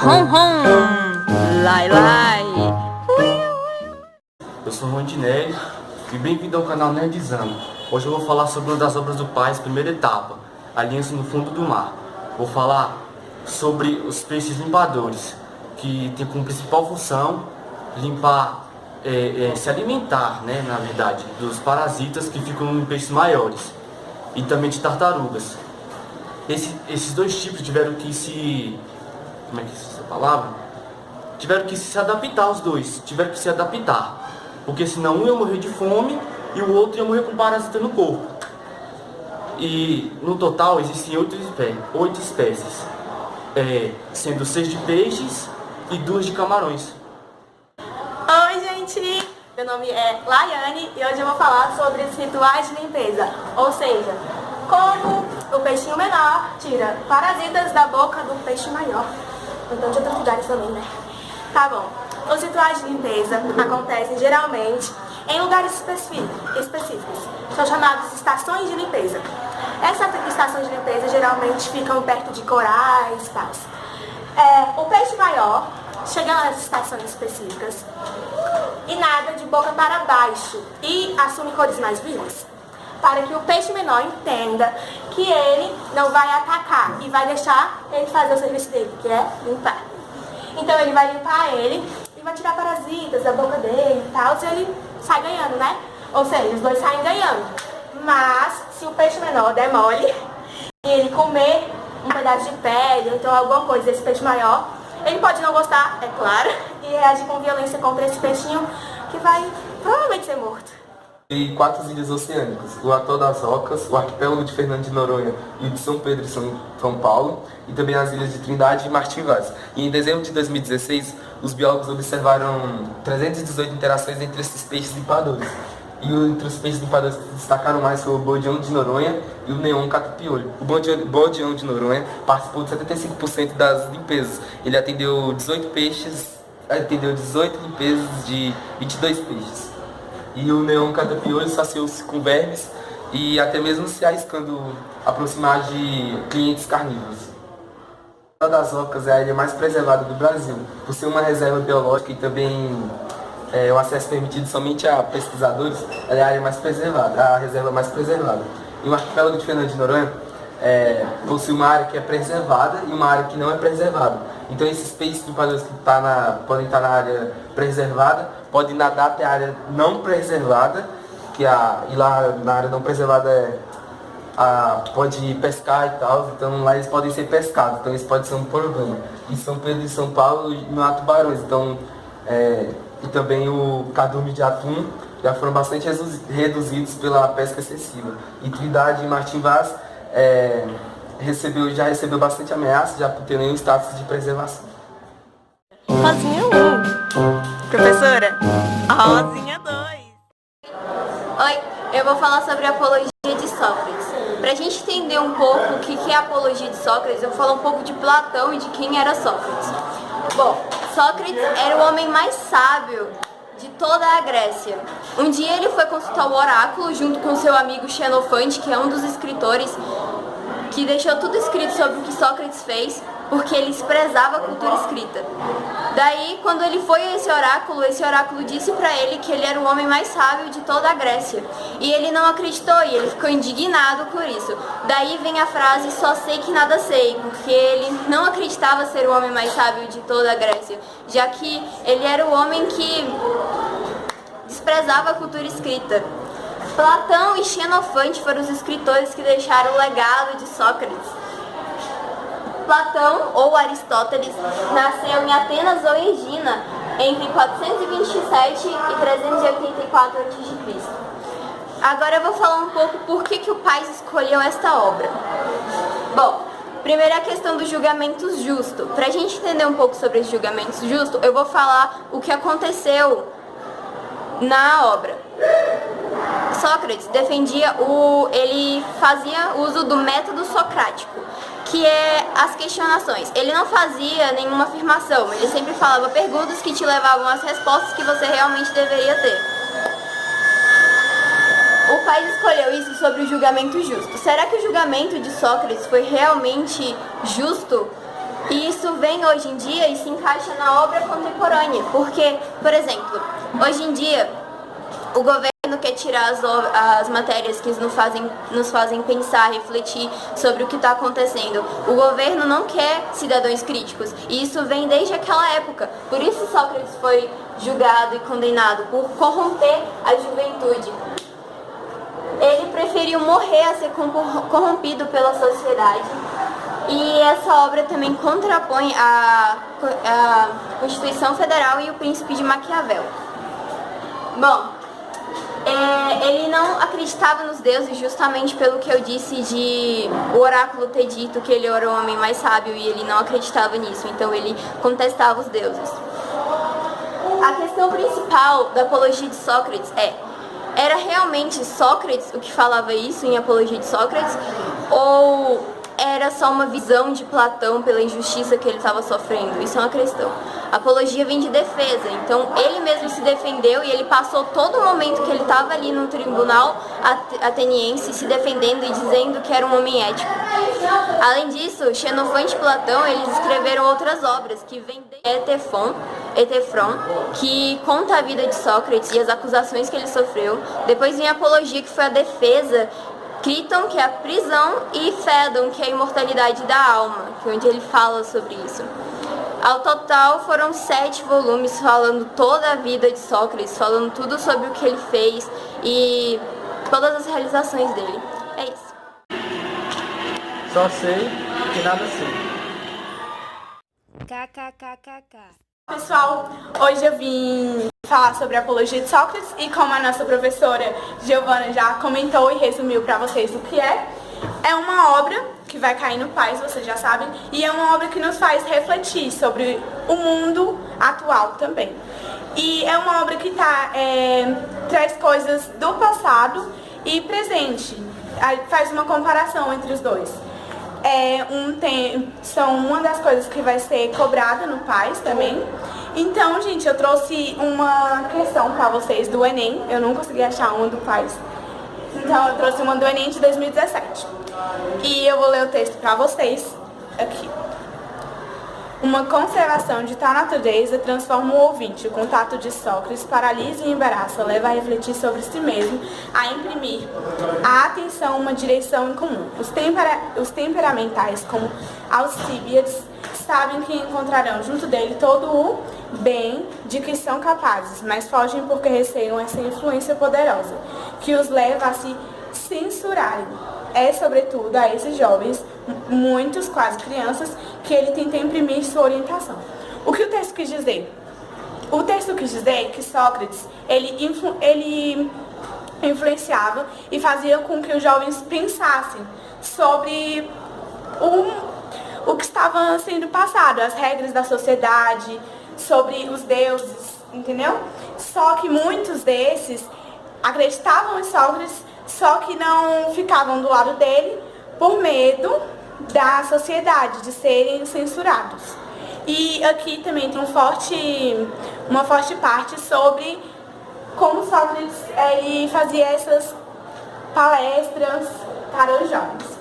Hum, lai, lai. Eu sou o Rondinelli e bem-vindo ao canal Nerdzão. Hoje eu vou falar sobre uma das obras do Paes, primeira etapa, Aliança no Fundo do Mar. Vou falar sobre os peixes limpadores, que tem como principal função limpar, se alimentar, né, na verdade, dos parasitas que ficam em peixes maiores e também de tartarugas. Esses dois tipos tiveram que se... como é que é essa palavra? Tiveram que se adaptar, os dois, tiveram que se adaptar. Porque senão um ia morrer de fome e o outro ia morrer com parasita no corpo. E no total existem 8 espécies, sendo 6 de peixes e 2 de camarões. Oi gente, meu nome é Laiane e hoje eu vou falar sobre os rituais de limpeza. Ou seja, como o peixinho menor tira parasitas da boca do peixe maior. Então de outros lugares também, né? Tá bom. Os rituais de limpeza acontecem geralmente em lugares específicos. São chamados de estações de limpeza. Essas estações de limpeza geralmente ficam perto de corais e tal. O peixe maior chega nas estações específicas e nada de boca para baixo e assume cores mais vivas, para que o peixe menor entenda que ele não vai atacar e vai deixar ele fazer o serviço dele, que é limpar. Então ele vai limpar ele e vai tirar parasitas da boca dele e tal, e ele sai ganhando, né? Ou seja, os dois saem ganhando. Mas se o peixe menor der mole e ele comer um pedaço de pele, ou então alguma coisa desse peixe maior, ele pode não gostar, é claro, e reagir com violência contra esse peixinho que vai provavelmente ser morto. E 4 ilhas oceânicas, o Atol das Rocas, o arquipélago de Fernando de Noronha e o de São Pedro e São Paulo, e também as ilhas de Trindade e Martim Vaz. E em dezembro de 2016, os biólogos observaram 318 interações entre esses peixes limpadores. E entre os peixes limpadores que se destacaram mais foi o bodião de Noronha e o neon catapiolho. O bodião de Noronha participou de 75% das limpezas. Ele atendeu 18 limpezas de 22 peixes. E o neon catapiolho saciou-se com vermes e até mesmo se arriscando aproximar de clientes carnívoros. A das Rocas é a ilha mais preservada do Brasil, por ser uma reserva biológica e também o acesso permitido somente a pesquisadores. Ela é a área mais preservada, a reserva mais preservada. E o arquipélago de Fernando de Noronha possui uma área que é preservada e uma área que não é preservada. Então esses peixes limpadores que podem estar na área preservada podem nadar até a área não preservada, e lá na área não preservada pode pescar e tal, então lá eles podem ser pescados, então isso pode ser um problema. Em São Pedro e São Paulo não há tubarões, então, e também o cardume de atum já foram bastante reduzidos pela pesca excessiva. E Trindade e Martim Vaz já recebeu bastante ameaça, já por ter nenhum status de preservação. Rosinha 1. Professora, Rosinha 2. Oi, eu vou falar sobre a apologia de Sócrates. Para a gente entender um pouco o que é a apologia de Sócrates, eu vou falar um pouco de Platão e de quem era Sócrates. Bom, Sócrates era o homem mais sábio de toda a Grécia. Um dia ele foi consultar o oráculo junto com seu amigo Xenofante, que é um dos escritores que deixou tudo escrito sobre o que Sócrates fez, porque ele desprezava a cultura escrita. Daí, quando ele foi a esse oráculo disse para ele que ele era o homem mais sábio de toda a Grécia. E ele não acreditou, e ele ficou indignado por isso. Daí vem a frase, só sei que nada sei, porque ele não acreditava ser o homem mais sábio de toda a Grécia, já que ele era o homem que desprezava a cultura escrita. Platão e Xenofante foram os escritores que deixaram o legado de Sócrates. Platão, ou Aristóteles, nasceu em Atenas ou Egina entre 427 e 384 a.C. Agora eu vou falar um pouco por que o Paes escolheu esta obra. Bom, primeiro a questão dos julgamentos justos. Para a gente entender um pouco sobre os julgamentos justos, eu vou falar o que aconteceu na obra. Sócrates ele fazia uso do método socrático, que é as questionações. Ele não fazia nenhuma afirmação, ele sempre falava perguntas que te levavam às respostas que você realmente deveria ter. O Paes escolheu isso sobre o julgamento justo. Será que o julgamento de Sócrates foi realmente justo? E isso vem hoje em dia e se encaixa na obra contemporânea, porque, por exemplo, hoje em dia o governo quer tirar as matérias que nos fazem pensar, refletir sobre o que está acontecendo. O governo não quer cidadãos críticos, e isso vem desde aquela época. Por isso Sócrates foi julgado e condenado, por corromper a juventude. Ele preferiu morrer a ser corrompido pela sociedade. E essa obra também contrapõe a Constituição Federal e o Príncipe de Maquiavel. Bom, ele não acreditava nos deuses justamente pelo que eu disse de o oráculo ter dito que ele era o homem mais sábio, e ele não acreditava nisso, então ele contestava os deuses. A questão principal da Apologia de Sócrates era realmente Sócrates o que falava isso em Apologia de Sócrates, ou era só uma visão de Platão pela injustiça que ele estava sofrendo? Isso é uma questão. A apologia vem de defesa, então ele mesmo se defendeu e ele passou todo o momento que ele estava ali no tribunal ateniense se defendendo e dizendo que era um homem ético. Além disso, Xenofonte e Platão, eles escreveram outras obras, que vem de Etefron, que conta a vida de Sócrates e as acusações que ele sofreu. Depois vem a Apologia, que foi a defesa, Criton, que é a prisão, e Fédon, que é a imortalidade da alma, que é onde ele fala sobre isso. Ao total foram 7 volumes falando toda a vida de Sócrates, falando tudo sobre o que ele fez e todas as realizações dele. É isso. Só sei que nada sei. KKKKK. Pessoal, hoje eu vim falar sobre a Apologia de Sócrates e como a nossa professora Giovana já comentou e resumiu para vocês o que é uma obra que vai cair no Paz, vocês já sabem, e é uma obra que nos faz refletir sobre o mundo atual também. E é uma obra que traz coisas do passado e presente, faz uma comparação entre os dois. São uma das coisas que vai ser cobrada no Paz também. Então, gente, eu trouxe uma questão para vocês do Enem. Eu não consegui achar uma do Paz. Então, eu trouxe uma do Enem de 2017. E eu vou ler o texto para vocês aqui. Uma conservação de tal natureza transforma o ouvinte. O contato de Sócrates paralisa e embaraça, leva a refletir sobre si mesmo, a imprimir a atenção uma direção em comum. Os temperamentais, como Alcíbiades, sabem que encontrarão junto dele todo o bem de que são capazes, mas fogem porque receiam essa influência poderosa, que os leva a se censurarem. É, sobretudo, a esses jovens, muitos quase crianças, que ele tenta imprimir sua orientação. O que o texto quis dizer? O texto quis dizer que Sócrates, ele influenciava e fazia com que os jovens pensassem sobre o que estava sendo passado, as regras da sociedade, sobre os deuses, entendeu? Só que muitos desses acreditavam em Sócrates, só que não ficavam do lado dele por medo da sociedade, de serem censurados. E aqui também tem uma forte parte sobre como Sócrates ele fazia essas palestras para os jovens.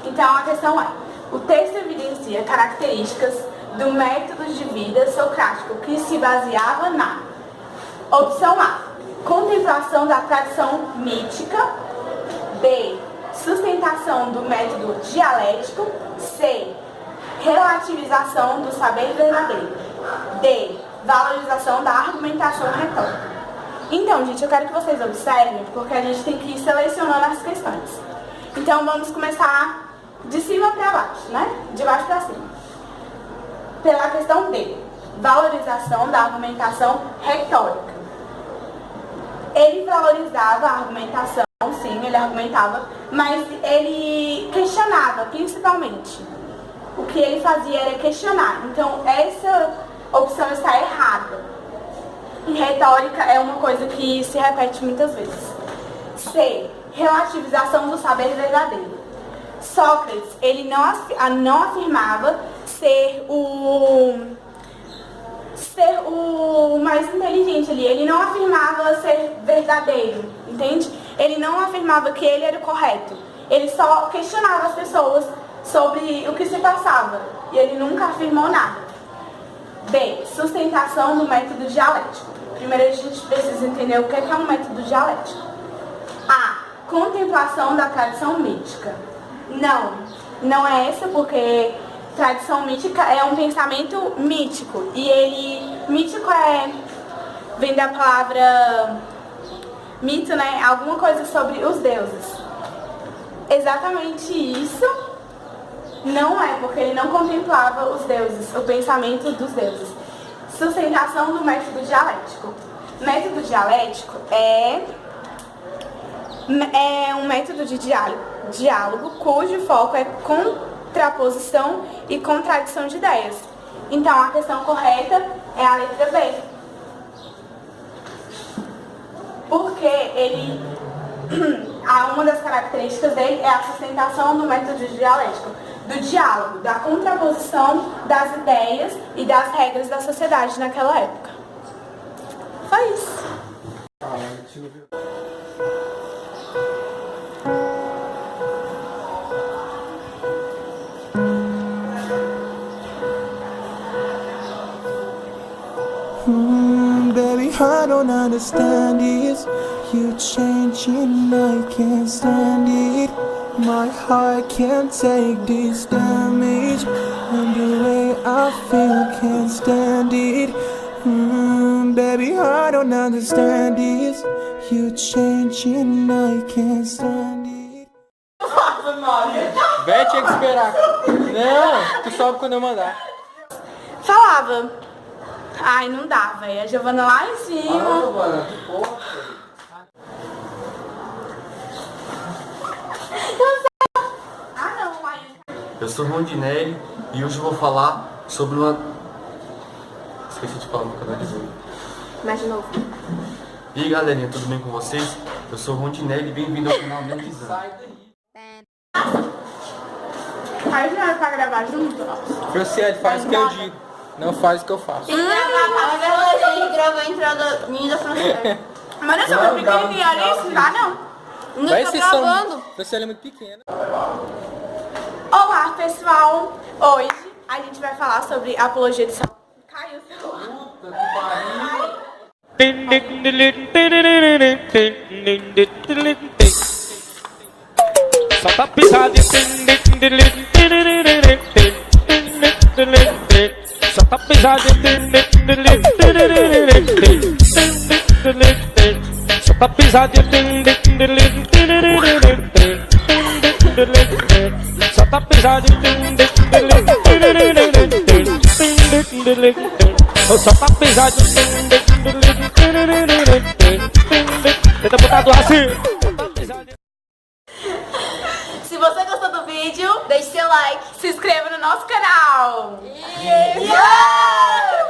Então a questão é, o texto evidencia características do método de vida socrático que se baseava na opção A, contemplação da tradição mítica, B, sustentação do método dialético, C, relativização do saber verdadeiro, D, valorização da argumentação retórica. Então, gente, eu quero que vocês observem, porque a gente tem que ir selecionando as questões. Então, vamos começar de cima para baixo, né? De baixo para cima. Pela questão D, valorização da argumentação retórica. Ele valorizava a argumentação, sim, ele argumentava, mas ele questionava, principalmente. O que ele fazia era questionar. Então, essa opção está errada. E retórica é uma coisa que se repete muitas vezes. C, relativização do saber verdadeiro. Sócrates, ele não afirmava ser o mais inteligente ali. Ele não afirmava ser verdadeiro, entende? Ele não afirmava que ele era o correto. Ele só questionava as pessoas sobre o que se passava. E ele nunca afirmou nada. B. Sustentação do método dialético. Primeiro a gente precisa entender o que é um método dialético. A. Contemplação da tradição mítica. Não é essa, porque tradição mítica é um pensamento mítico. Mítico vem da palavra mito, né? Alguma coisa sobre os deuses. Exatamente isso não é, porque ele não contemplava os deuses, o pensamento dos deuses. Sustentação do método dialético. Método dialético é um método de diálogo cujo foco é contraposição e contradição de ideias. Então, a questão correta é a letra B. Porque uma das características dele é a sustentação do método dialético, do diálogo, da contraposição das ideias e das regras da sociedade naquela época. Foi isso. Baby, I don't understand this. You changing, I can't stand it. My heart can't take this damage, and the way I feel can't stand it. Baby, I don't understand this. You changing, I can't stand it. Véi, tinha que esperar. Não, tu sobe quando eu mandar. Falava. Ai, não dá, velho. A Giovana lá em cima. Giovana, que porra. Não, aí. Eu sou Rondinelli e hoje eu vou falar sobre uma... Esqueci de falar no canal de hoje. Mas de novo. E aí, galerinha, tudo bem com vocês? Eu sou Rondinelli e bem-vindo ao canal Nerdizão. Aí não é pra gravar junto, ó. Franciele, faz o que eu digo. Não faz o que eu faço. Tem que gravar, a gente gravou a entrada minha da Franciele. Mas eu sou muito pequenininha, olha isso, não dá não. Não Vai, tá vocês são... gravando. Franciele é muito pequena. Olá, pessoal. Hoje a gente vai falar sobre apologia de São... Caiu o celular. Só tá pisado e só tá pisado e só tá pisado e só tá pisado só tá pisado tenta botar do assim. Se você gostou do vídeo, Deixe seu like. se inscreva no nosso canal. Yeah!